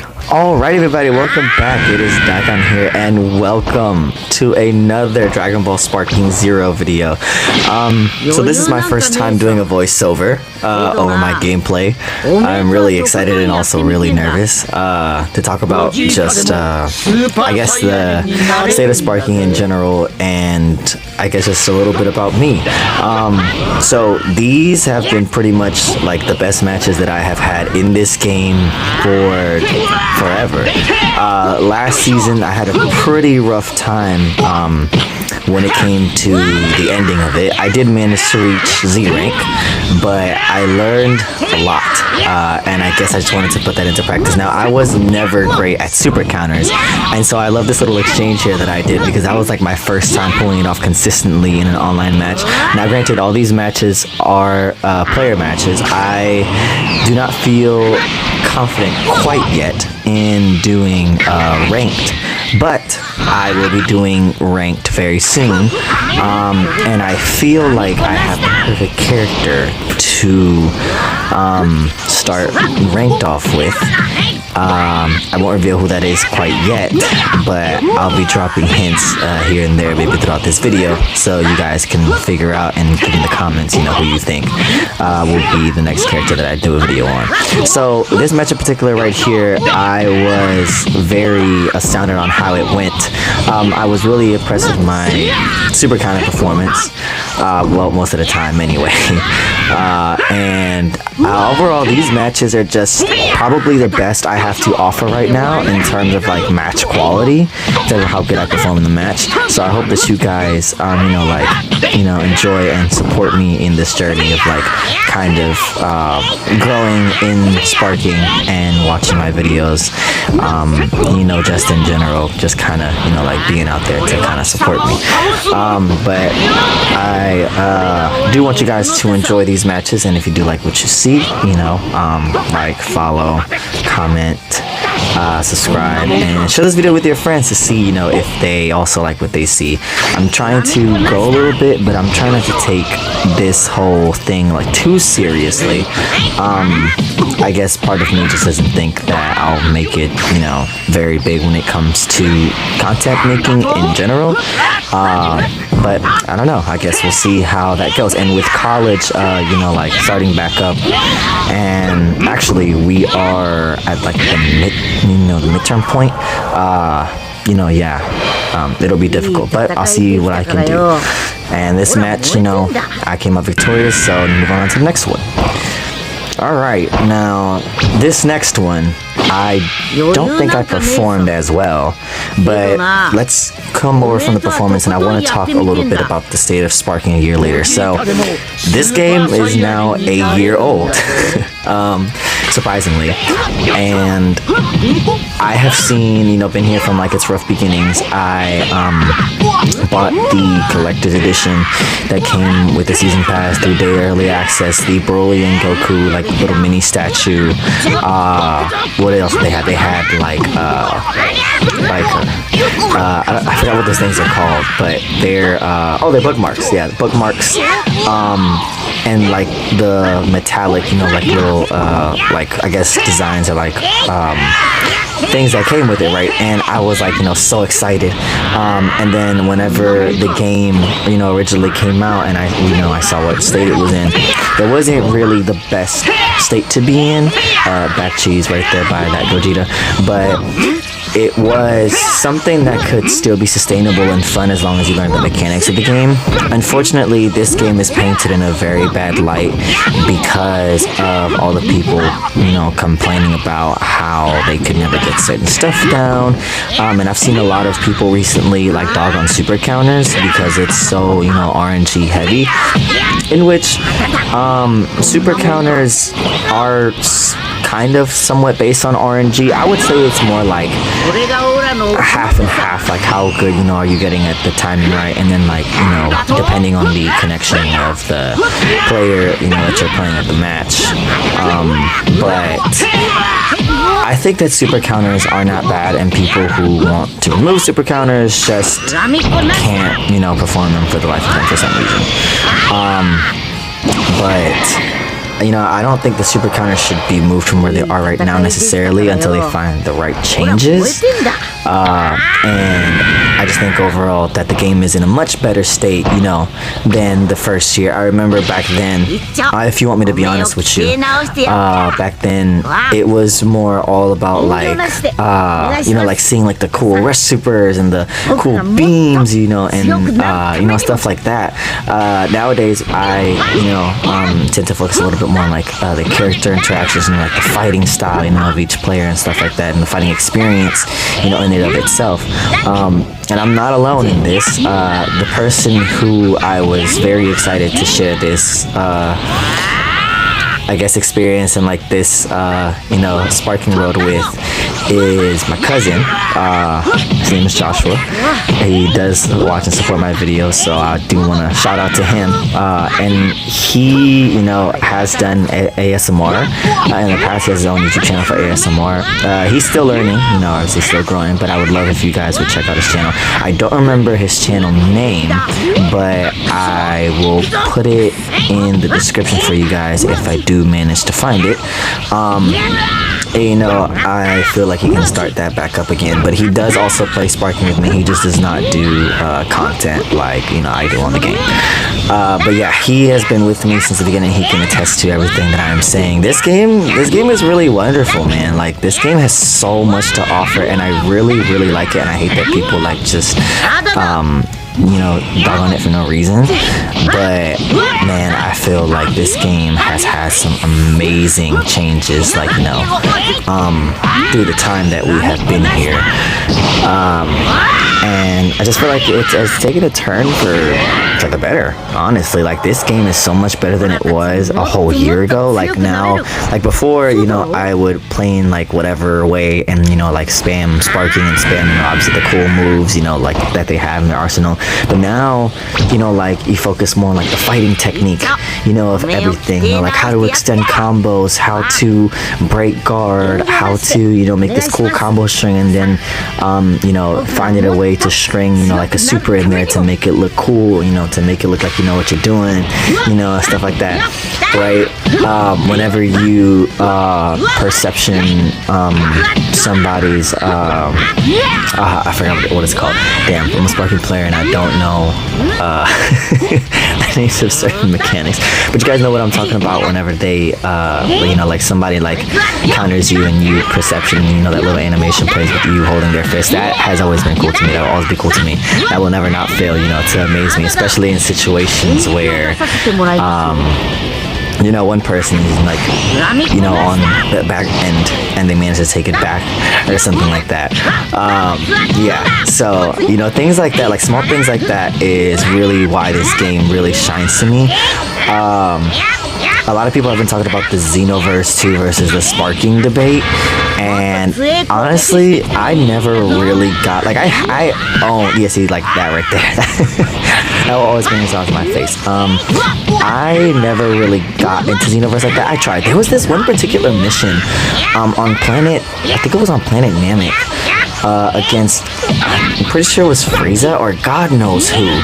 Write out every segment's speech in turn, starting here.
Alright everybody, welcome back. It is Daikon here and welcome to another Dragon Ball Sparking Zero video. So this is my first time doing a voiceover over my gameplay. I'm really excited and also really nervous to talk about just I guess the state of Sparking in general, and I guess just a little bit about me. So these have been pretty much like the best matches that I have had in this game for forever. Last season I had a pretty rough time when it came to the ending of it. I did manage to reach Z rank, but I learned a lot, and I guess I just wanted to put that into practice. Now, I was never great at super counters, and so I love this little exchange here that I did, because that was like my first time pulling it off consistently in an online match. Now granted, all these matches are player matches. I do not feel confident quite yet in doing ranked, but I will be doing ranked very soon, and I feel like I have the perfect character to start ranked off with. I won't reveal who that is quite yet, but I'll be dropping hints here and there maybe throughout this video, so you guys can figure out and give in the comments, you know, who you think will be the next character that I do a video on. So this match in particular right here, I was very astounded on how it went. I was really impressed with my super counter performance, well, most of the time anyway. And overall, these matches are just probably the best I have to offer right now in terms of like match quality, in terms of how good I perform in the match. So I hope that you guys, enjoy and support me in this journey of like kind of growing in Sparking and watching my videos. Just in general, just kind of like being out there to kind of support me. But I do want you guys to enjoy these matches, and if you do like what you see, like, follow, comment, subscribe, and share this video with your friends to see, if they also like what they see. I'm trying to grow a little bit, but I'm trying not to take this whole thing like too seriously. I guess part of me just doesn't think that I'll make it, very big when it comes to content making in general. But I don't know. I guess we'll see how that goes. And with college, like starting back up, and actually we are at like the midterm point. It'll be difficult, but I'll see what I can do. And this match, I came up victorious, so move on to the next one. Alright, now this next one, I don't think I performed as well, but let's come over from the performance, and I want to talk a little bit about the state of Sparking a year later. So this game is now a year old, surprisingly, and I have seen, been here from like its rough beginnings. I bought the collector's edition that came with the season pass, 3-day early access, the Broly and Goku like little mini statue. What else they had? They had I forgot what those things are called, but they're they're bookmarks. Yeah, bookmarks. And like the metallic, like little I guess designs are like things that came with it, right? And I was like, so excited. And then whenever the game, originally came out, and I saw what state it was in, it wasn't really the best state to be in. Back cheese right there by that Gogeta, but it was something that could still be sustainable and fun as long as you learn the mechanics of the game. Unfortunately, this game is painted in a very bad light because of all the people, complaining about how they could never get certain stuff down. And I've seen a lot of people recently like dog on super counters because it's so, RNG heavy, in which super counters are kind of somewhat based on RNG. I would say it's more like half and half, like how good, are you getting at the timing right, and then like, depending on the connection of the player, that you're playing at the match. But I think that super counters are not bad, and people who want to remove super counters just can't, perform them for the life of them for some reason. But I don't think the super counters should be moved from where they are right now necessarily until they find the right changes. And I just think overall that the game is in a much better state, than the first year. I remember back then, if you want me to be honest with you, back then it was more all about like, like seeing like the cool rush supers and the cool beams, and stuff like that. Nowadays, I tend to focus a little bit more on like the character interactions and like the fighting style, of each player and stuff like that, and the fighting experience, in and of itself. And I'm not alone in this. The person who I was very excited to share this experience and like this sparking world with is my cousin. His name is Joshua. He does watch and support my videos, so I do want to shout out to him. And he has done ASMR in the past. He has his own YouTube channel for ASMR. He's still learning, obviously still growing, but I would love if you guys would check out his channel. I don't remember his channel name, but I will put it in the description for you guys if I do manage to find it. I feel like he can start that back up again, but he does also play sparking with me. He just does not do content like I do on the game. But yeah, he has been with me since the beginning. He can attest to everything that I'm saying. This game is really wonderful, man. Like, this game has so much to offer, and I really like it. And I hate that people like just dog on it for no reason. But man, I feel like this game has had some amazing changes, like through the time that we have been here. And I just feel like it's taken a turn for the better, honestly. Like, this game is so much better than it was a whole year ago. Like, now, like before, I would play in like whatever way and like spam sparking and spam obviously the cool moves like that they have in their arsenal. But now like you focus more on like the fighting technique of everything, like how to extend combos, how to break guard, how to make this cool combo string, and then finding a way to string like a super in there to make it look cool, to make it look like what you're doing, stuff like that, right? Whenever you perception somebody's I forgot what it's called. Damn, I'm a sparking player and I don't know the names of certain mechanics, but you guys know what I'm talking about. Whenever they like somebody like counters you and you perception, that little animation plays with you holding their fist. That has always been cool to me. That will always be cool to me. That will never not fail, to amaze me, especially in situations where one person is like, on the back end and they manage to take it back or something like that. Yeah, so, things like that, like small things like that is really why this game really shines to me. A lot of people have been talking about the Xenoverse 2 versus the sparking debate, and honestly, I never really got, like, I own, yeah, see, like that right there. That will always bring this out to my face. I never really got into Xenoverse like that. I tried. There was this one particular mission on planet, I think it was on planet Namek, against, I'm pretty sure it was Frieza or God knows who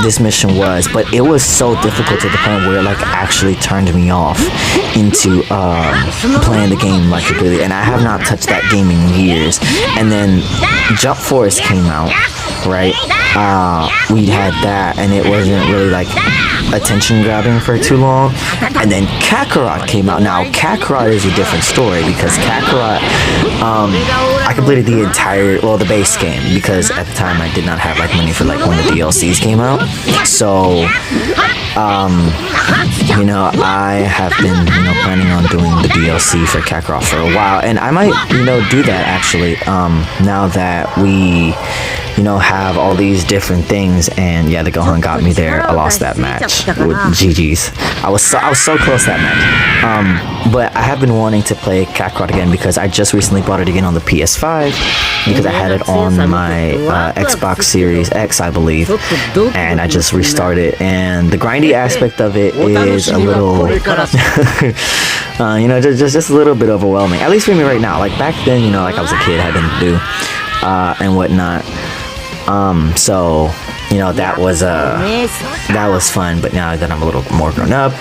this mission was, but it was so difficult to the point where it like actually turned me off into playing the game like completely, and I have not touched that game in years. And then Jump Force came out, right? We had that, and it wasn't really like attention grabbing for too long. And then Kakarot came out. Now Kakarot is a different story, because Kakarot, I completed the entire, well, the base game, because at the time I did not have like money for like when the DLCs came out. So I have been planning on doing the DLC for Kakarot for a while, and I might do that actually now that we have all these different things. And yeah, the Gohan got me there. I lost that match with GG's. I was so close that match. But I have been wanting to play Kakarot again, because I just recently bought it again on the PS5, because I had it on my Xbox Series X, I believe, and I just restarted. And the grindy aspect of it is a little just a little bit overwhelming, at least for me right now. Like back then, like I was a kid, I had nothing to do and whatnot. So you know, that was fun. But now that I'm a little more grown up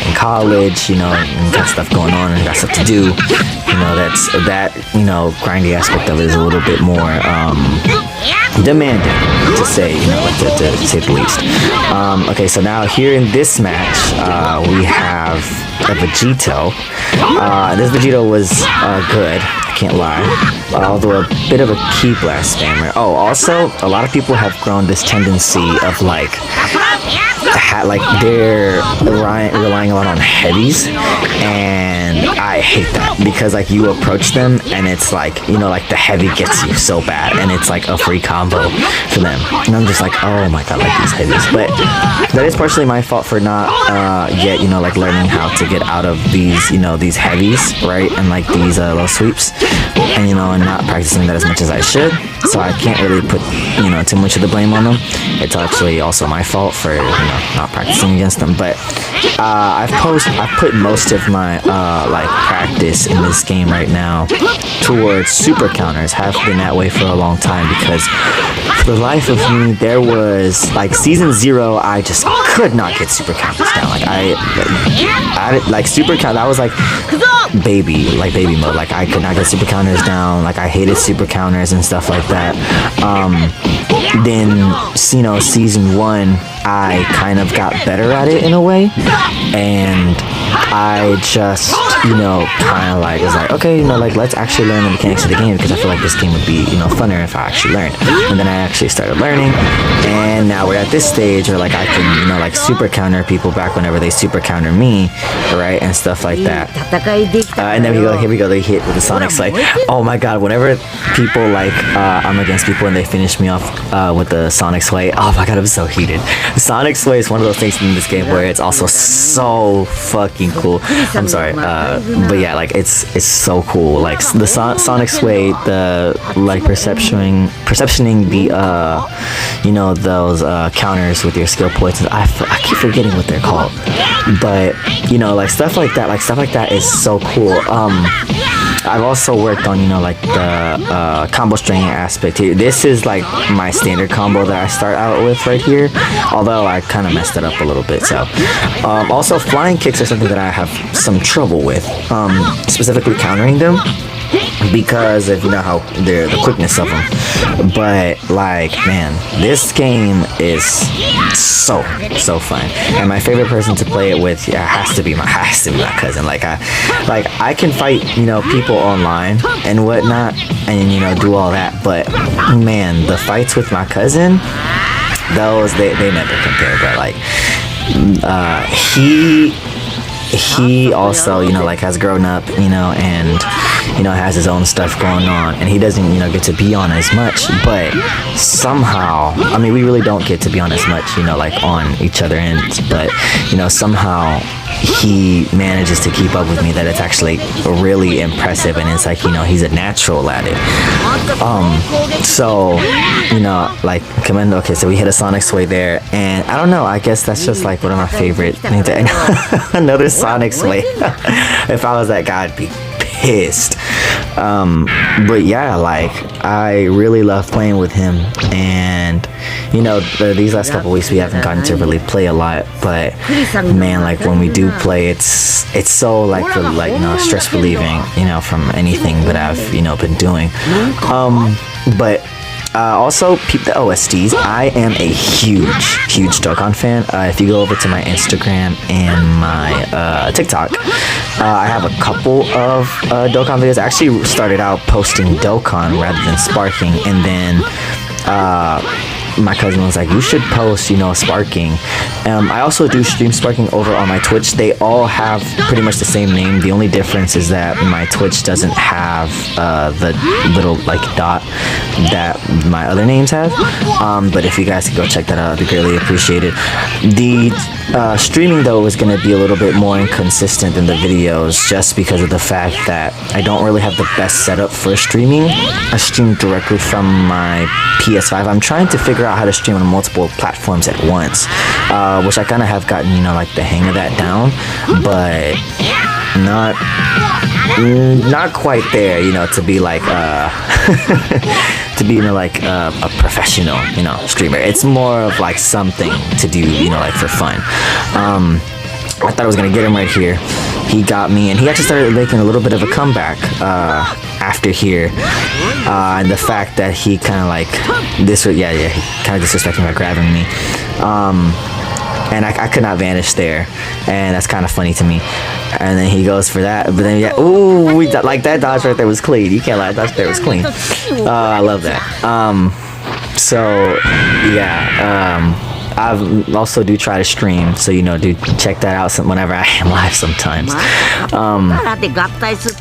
in college, you know, and got stuff going on and got stuff to do, you know, that you know, grindy aspect of it is a little bit more demanding, to say, you know, to say the least. Okay, so now here in this match, we have a Vegito. This Vegito was good, I can't lie, although a bit of a key blast spammer. Oh, also, a lot of people have grown this tendency of like they're relying a lot on heavies, and I hate that, because like you approach them and it's like, you know, like the heavy gets you so bad and it's like a free combo for them, and I'm just like, oh my god, like these heavies. But that is partially my fault for not yet, you know, like learning how to get out of these, you know, these heavies, right, and like these low sweeps, and you know, and not practicing that as much as I should. So I can't really put, you know, too much of the blame on them. It's actually also my fault for, you know, not practicing against them. But I've put most of my like practice in this game right now towards super counters. Have been that way for a long time, because for the life of me, there was like season 0, I just could not get super counters down. Like I like super count. That was like baby mode. Like I could not get super counters down. Like I hated super counters and stuff like that. Then, you know, season 1, I kind of got better at it in a way, and I just, you know, kind of like was like, okay, you know, like let's actually learn the mechanics of the game, because I feel like this game would be, you know, funner if I actually learned. And then I actually started learning, and now we're at this stage where like I can, you know, like super counter people back whenever they super counter me, right, and stuff like that. And then here we go, they hit with the Sonic Sway. Oh my god, whenever people like I'm against people and they finish me off with the Sonic Sway, oh my god, I'm so heated. Sonic Sway is one of those things in this game where it's also so fucking cool. I'm sorry, but yeah, like it's so cool. Like the Sonic Sway, the like perceptioning the you know, those counters with your skill points. I keep forgetting what they're called, but you know, like stuff like that is so cool. I've also worked on, you know, like the combo stringing aspect here. This is like my standard combo that I start out with right here, although I kind of messed it up a little bit. So also flying kicks are something that I have some trouble with, specifically countering them, because of, you know, how the quickness of them. But like, man, this game is so fun, and my favorite person to play it with has to be my cousin. Like I can fight, you know, people online and whatnot, and you know, do all that, but man, the fights with my cousin, those they never compare, bro. Like he also, you know, like has grown up, you know, and you know, has his own stuff going on, and he doesn't, you know, get to be on as much, but somehow, I mean, we really don't get to be on as much, you know, like on each other ends, but you know, somehow he manages to keep up with me, that it's actually really impressive, and it's like, you know, he's a natural at it. So, you know, like, okay, so we hit a Sonic Sway there, and I don't know, I guess that's just like one of my favorite things. Another Sonic Sway. If I was that guy, I'd be pissed. But yeah, like I really love playing with him, and you know, these last couple weeks we haven't gotten to really play a lot, but man, like when we do play, it's so like you know, stress relieving, you know, from anything that I've, you know, been doing. But also peep the OSTs. I am a huge Dokkan fan. If you go over to my Instagram and my TikTok, I have a couple of Dokkan videos. I actually started out posting Dokkan rather than sparking, and then my cousin was like, you should post, you know, sparking. I also do stream sparking over on my Twitch. They all have pretty much the same name. The only difference is that my Twitch doesn't have the little like dot that my other names have. But if you guys could go check that out, I'd be greatly appreciated. The streaming though is going to be a little bit more inconsistent than the videos, just because of the fact that I don't really have the best setup for streaming. I stream directly from my PS5. I'm trying to figure out how to stream on multiple platforms at once, which I kind of have gotten, you know, like the hang of that down, but not quite there, you know, to be like to to be, like a professional, streamer. It's more of like something to do, like for fun. I thought I was gonna get him right here. He got me, and he actually started making a little bit of a comeback after here. And the fact that he kind of like he kind of disrespected me by grabbing me. And I could not vanish there, and that's kind of funny to me. And then he goes for that, but then like that dodge right there was clean. You can't lie, that dodge there was clean. I love that. I also do try to stream, so do check that out whenever I am live sometimes.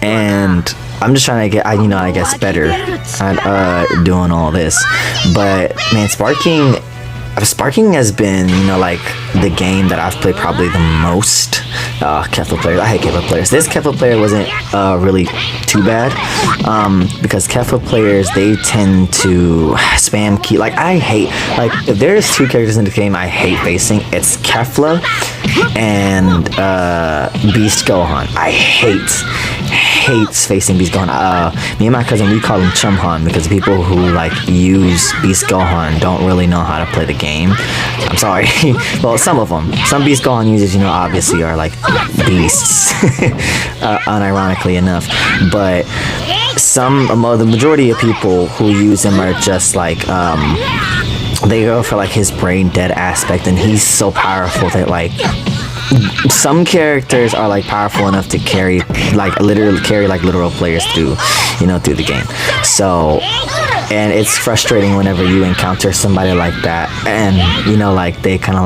And I'm just trying to get, I guess, better at doing all this. But man, Sparking has been, like the game that I've played probably the most. Kefla players, I hate Kefla players. This Kefla player wasn't really too bad, because Kefla players, they tend to spam key. Like I hate, if there's two characters in the game I hate facing, it's Kefla and Beast Gohan. I hates facing Beast Gohan. Me and my cousin, we call him Chumhan, because people who use Beast Gohan don't really know how to play the game. I'm sorry. Well, some of them. Some Beast Gohan users, obviously are like beasts, unironically enough. But the majority of people who use him are just like, they go for his brain dead aspect, and he's so powerful that some characters are powerful enough to carry literal players through through the game. So, and it's frustrating whenever you encounter somebody like that, and they kind of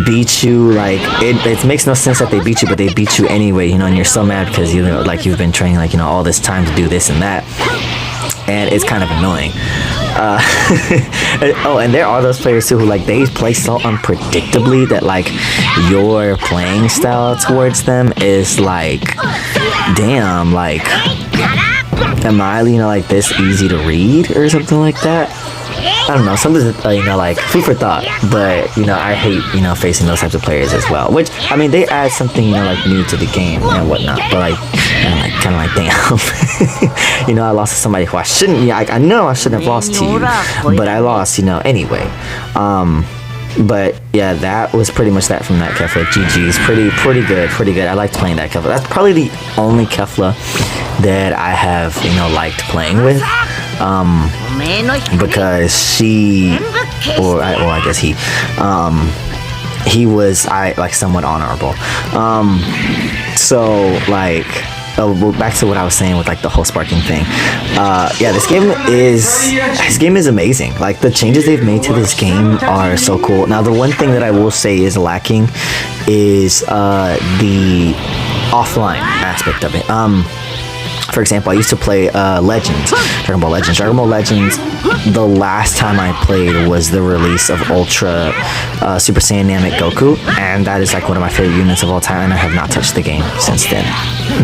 beat you. It makes no sense that they beat you, but they beat you anyway, and you're so mad because you've been training all this time to do this and that, and it's kind of annoying. And there are those players too who they play so unpredictably that your playing style towards them is damn, am I this easy to read or something like that? I don't know, something food for thought. But I hate facing those types of players as well, which they add something new to the game and whatnot, but kind of damn. I lost to somebody who I shouldn't. I know I shouldn't have lost to you, but I lost anyway. But yeah, that was pretty much that from that Kefla. GG's pretty good. I liked playing that Kefla. That's probably the only Kefla that I have liked playing with, because I guess he was somewhat honorable. So back to what I was saying with the whole sparking thing. This game is amazing. The changes they've made to this game are so cool. Now, the one thing that I will say is lacking is the offline aspect of it. For example, I used to play Dragon Ball Legends. Dragon Ball Legends, the last time I played was the release of Ultra Super Saiyan Goku, and that is one of my favorite units of all time, and I have not touched the game since then.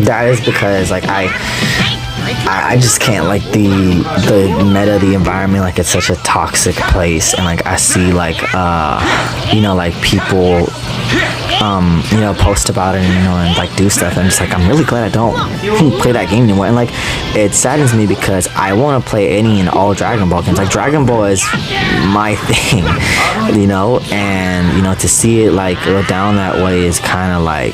That is because I just can't the meta, the environment, it's such a toxic place, and I see people post about it and do stuff, and I'm just I'm really glad I don't play that game anymore. And it saddens me because I want to play any and all Dragon Ball games. Dragon Ball is my thing, and to see it go down that way is kind of I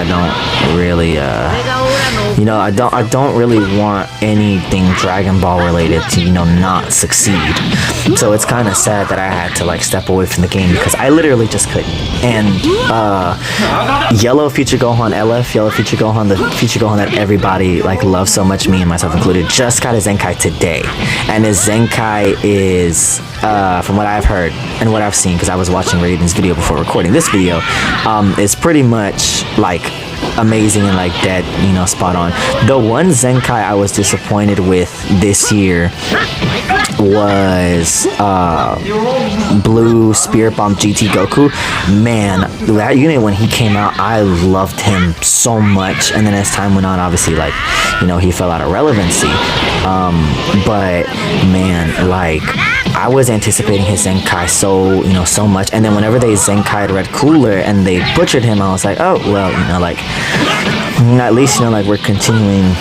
don't really I don't really want anything Dragon Ball related to not succeed. So it's kind of sad that I had to step away from the game because I literally just couldn't. And Yellow Future Gohan, Yellow Future Gohan, the Future Gohan that everybody loves so much, me and myself included, just got a Zenkai today. And his Zenkai is, from what I've heard and what I've seen, because I was watching Raiden's video before recording this video, is pretty much amazing and dead, spot on. The one Zenkai I was disappointed with this year was Blue Spirit Bomb GT Goku. Man, that unit when he came out, I loved him so much, and then as time went on, obviously he fell out of relevancy. But man, I was anticipating his Zenkai so much, and then whenever they Zenkai'd Red Cooler and they butchered him, I was oh well, at least we're continuing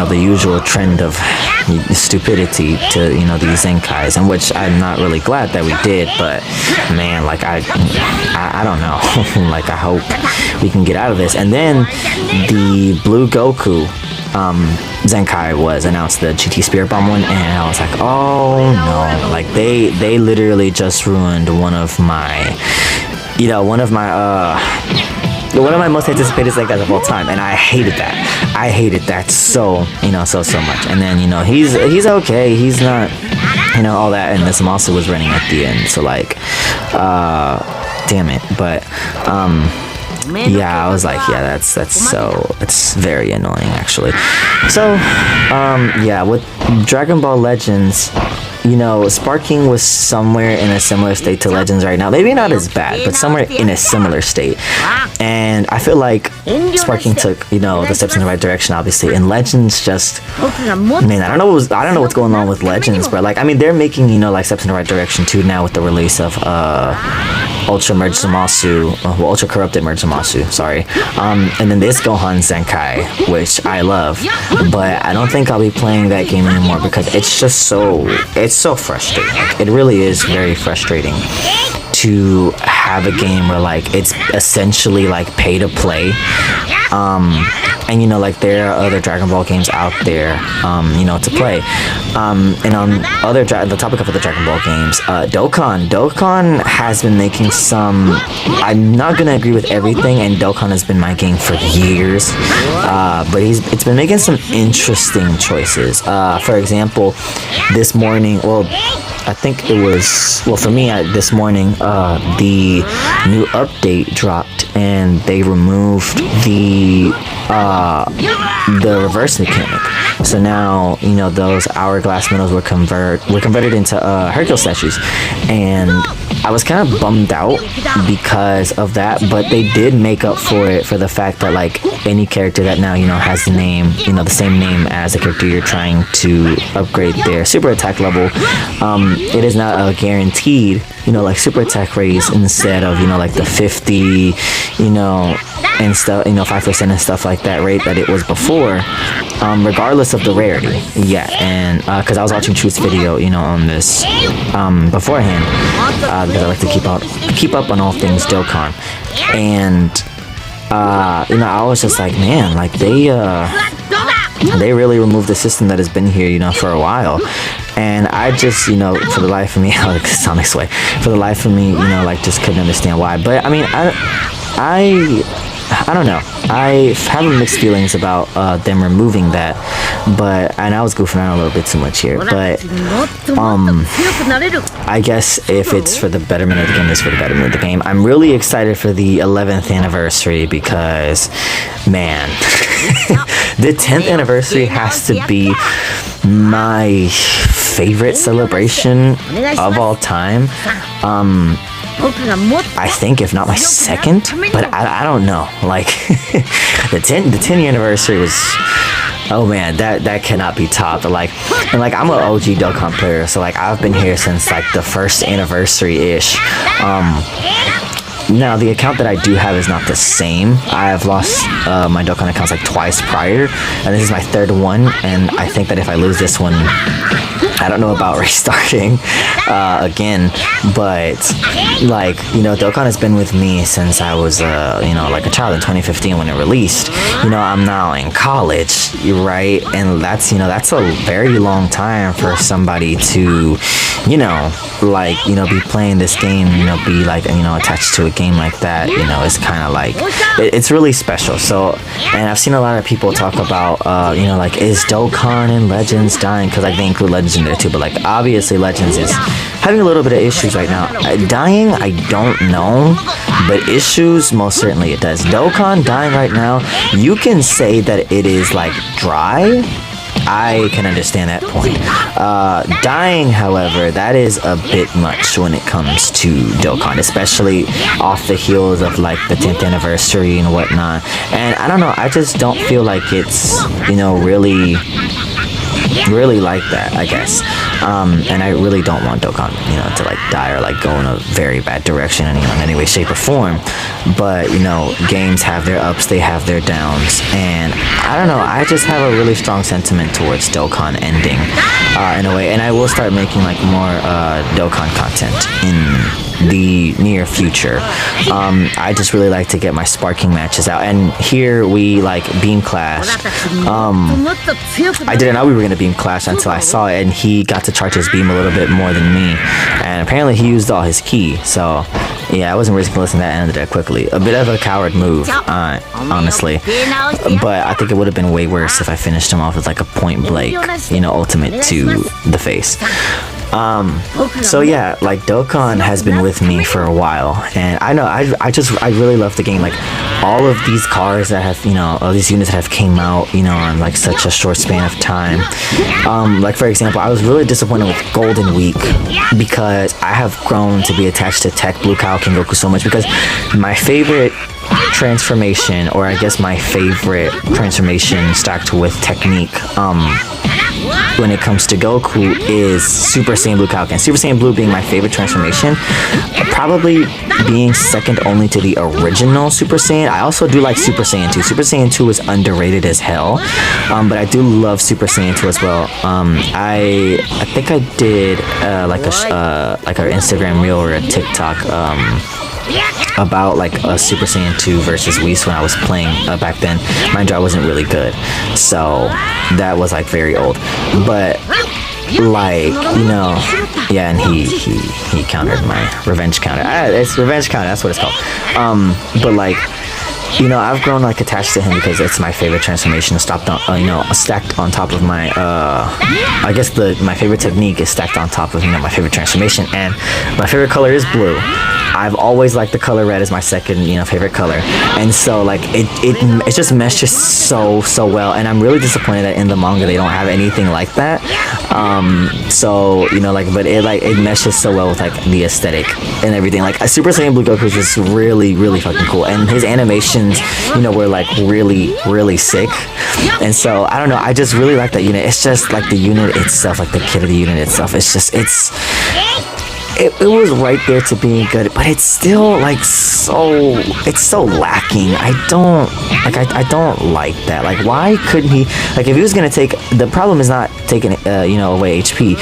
the usual trend of stupidity to, these Zenkais, in which I'm not really glad that we did, but man, like I don't know. Like I hope we can get out of this. And then the Blue Goku Zenkai was announced, the GT Spirit Bomb one, and I was like, oh no, like they literally just ruined one of my most anticipated Zenkais of all time, and I hated that so much. And then he's okay, he's not all that, and this Masu was running at the end, so like damn it. But yeah, I was like, yeah, it's very annoying actually. So yeah, with Dragon Ball Legends, Sparking was somewhere in a similar state to Legends right now. Maybe not as bad, but somewhere in a similar state. And I feel like Sparking took, the steps in the right direction, obviously. And Legends just, man, I don't know what's going on with Legends, but like, I mean, they're making, like steps in the right direction too now with the release of Ultra Merged Zamasu, Ultra Corrupted Merged Zamasu, sorry. And then this Gohan Zenkai, which I love, but I don't think I'll be playing that game anymore because it's just so frustrating. Like, it really is very frustrating to have a game where like it's essentially like pay to play, and like there are other Dragon Ball games out there to play, and on the topic of other Dragon Ball games, Dokkan has been making some, I'm not gonna agree with everything, and Dokkan has been my game for years, but it's been making some interesting choices. For example, this morning, I think it was, for me, this morning, the new update dropped, and they removed the reverse mechanic. So now, those hourglass medals were converted into Hercule statues, and I was kind of bummed out because of that, but they did make up for it for the fact that like any character that now has the name, the same name as the character you're trying to upgrade their super attack level, it is now guaranteed, like super attack raise instead of like the 50, and stuff, 5% and stuff like that rate that it was before, regardless of the rarity. Yeah, and because I was watching Truth's video, on this beforehand, because I like to keep up on all things Dokkan, and I was just like, man, like they really removed the system that has been here, for a while. And I just, for the life of me, I like to sound this way, for the life of me, like just couldn't understand why. But I mean, I don't know. I have mixed feelings about them removing that, and I was goofing around a little bit too much here. But I guess if it's for the betterment of the game, it's for the betterment of the game. I'm really excited for the 11th anniversary because, man, the 10th anniversary has to be my favorite celebration of all time. I think, if not my second, but I don't know. Like the 10th anniversary was, oh man, that cannot be topped. Like, and like I'm an OG Dokkan player, so like I've been here since like the first anniversary ish. Now the account that I do have is not the same. I have lost my Dokkan accounts like twice prior, and this is my third one, and I think that if I lose this one, I don't know about restarting again, but like, Dokkan has been with me since I was like a child in 2015 when it released. I'm now in college, right? And that's a very long time for somebody to be playing this game, be like, attached to a game like that, it's kind of like, it's really special. So, and I've seen a lot of people talk about, like, is Dokkan and Legends dying? Because like they include Legends in there too, but like obviously Legends is having a little bit of issues right now. Dying, I don't know, but issues, most certainly it does. Dokkan dying right now, you can say that it is like dry. I can understand that point. Dying, however, that is a bit much when it comes to Dokkan, especially off the heels of like the 10th anniversary and whatnot. And I don't know, I just don't feel like it's, really like that, I guess. And I really don't want Dokkan, to like die or like go in a very bad direction in any way, shape, or form. But games have their ups, they have their downs, and I don't know. I just have a really strong sentiment towards Dokkan ending in a way, and I will start making like more Dokkan content in the near future. I just really like to get my sparking matches out, and here we like beam clash. I didn't know we were gonna beam clash until I saw it, and he got to charge his beam a little bit more than me, and apparently he used all his ki. So yeah, I wasn't really gonna listen to that, and ended it quickly. A bit of a coward move, honestly, but I think it would have been way worse if I finished him off with like a point blank, ultimate to the face. So yeah, like Dokkan has been with me for a while, and I know I really love the game. Like all of these cars that have, all these units that have came out, in like such a short span of time. Like for example, I was really disappointed with Golden Week because I have grown to be attached to Tech Blue Cow King Goku so much, because my favorite transformation, or I guess my favorite transformation stacked with technique, when it comes to Goku, is Super Saiyan Blue Goku. Super Saiyan Blue being my favorite transformation, probably being second only to the original Super Saiyan. I also do like Super Saiyan 2. Super Saiyan 2 is underrated as hell, but I do love Super Saiyan 2 as well. I think I did like an Instagram reel or a TikTok about like a Super Saiyan 2 versus Whis when I was playing back then. Mind you, I wasn't really good, so that was like very old, but like yeah, and he countered my revenge counter. It's revenge counter, that's what it's called. But like I've grown like attached to him because it's my favorite transformation, stacked on top of my I guess my favorite technique is stacked on top of my favorite transformation, and my favorite color is blue. I've always liked the color red as my second favorite color, and so like it just meshes so well, and I'm really disappointed that in the manga they don't have anything like that. So but it meshes so well with like the aesthetic and everything. Like a Super Saiyan Blue Goku is just really fucking cool, and his animations were like really sick, and so I don't know, I just really like that unit. It's just like the unit itself, like the kit of the unit itself, it was right there to being good, but it's still like it's so lacking. I don't like that. Like, why couldn't he, like, if he was gonna take, the problem is not taking away HP.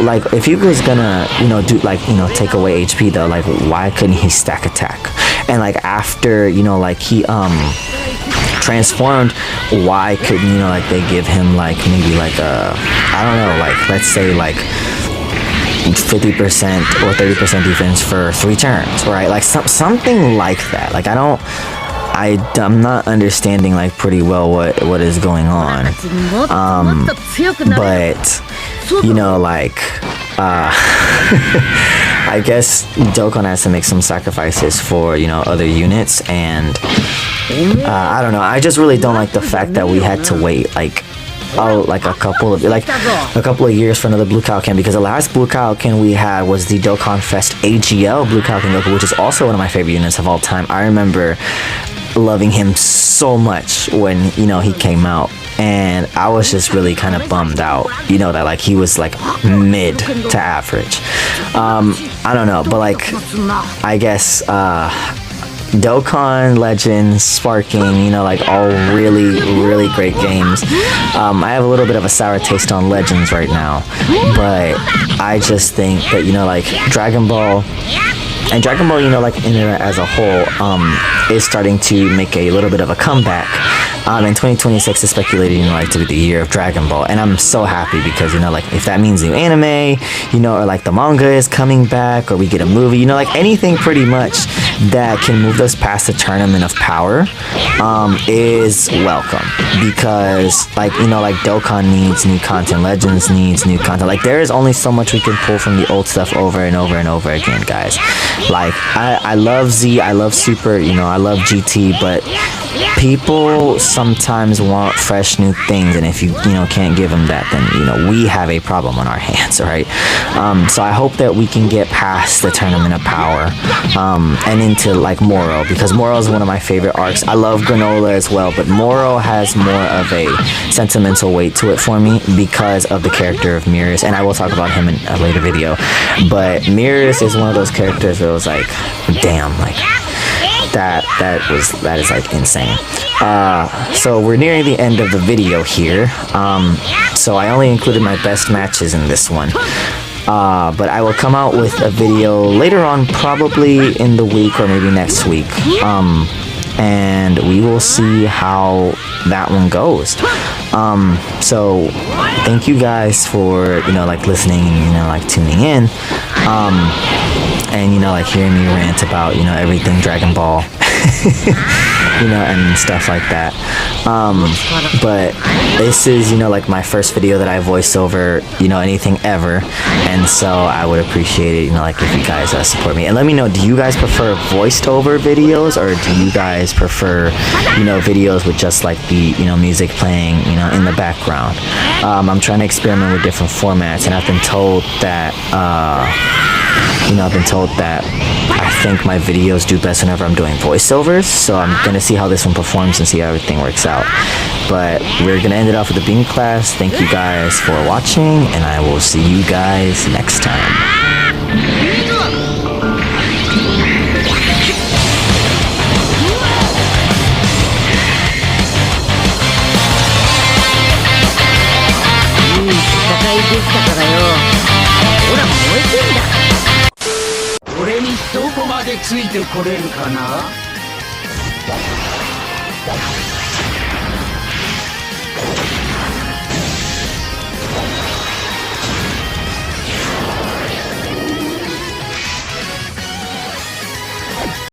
Like, if he was gonna do like take away HP though, like why couldn't he stack attack? And like after like he transformed, why couldn't like they give him like maybe like I don't know, like let's say like 50% or 30% defense for 3 turns, right? Like something like that. Like I'm not understanding like pretty well what is going on. But like I guess Dokkan has to make some sacrifices for other units, and I don't know, I just really don't like the fact that we had to wait like a couple of years for another Blue Kaioken, because the last Blue Kaioken we had was the Dokkan Fest AGL Blue Kaioken Goku, which is also one of my favorite units of all time. I remember loving him so much when he came out, and I was just really kind of bummed out that like he was like mid to average. I don't know, but like I guess Dokkan, Legends, Sparking, like all really great games. I have a little bit of a sour taste on Legends right now, but I just think that like Dragon Ball, and Dragon Ball, like internet as a whole, is starting to make a little bit of a comeback. And 2026 is speculated, like to be the year of Dragon Ball, and I'm so happy because like if that means new anime, or like the manga is coming back, or we get a movie, like anything pretty much that can move us past the tournament of power, is welcome, because like like Dokkan needs new content, Legends needs new content. Like there is only so much we can pull from the old stuff over and over and over again, guys. Like I love Z, I love Super, I love GT, but people sometimes want fresh new things, and if you can't give them that, then we have a problem on our hands, right? So I hope that we can get past the Tournament of Power and into like Moro, because Moro is one of my favorite arcs. I love Granola as well, but Moro has more of a sentimental weight to it for me because of the character of Mirrors, and I will talk about him in a later video. But Mirrors is one of those characters that was like, damn, like that is like insane. So we're nearing the end of the video here. So I only included my best matches in this one. But I will come out with a video later on, probably in the week or maybe next week. And we will see how that one goes. So thank you guys for like listening and like tuning in, and like hearing me rant about everything Dragon Ball. And stuff like that. But this is like my first video that I voiced over anything ever, and so I would appreciate it like if you guys support me, and let me know, do you guys prefer voiced over videos, or do you guys prefer videos with just like the music playing in the background? I'm trying to experiment with different formats, and I've been told that I think my videos do best whenever I'm doing voiceovers, so I'm gonna see how this one performs and see how everything works out. But we're gonna end it off with the bean class. Thank you guys for watching, and I will see you guys next time.俺にどこまでついてこれるかな。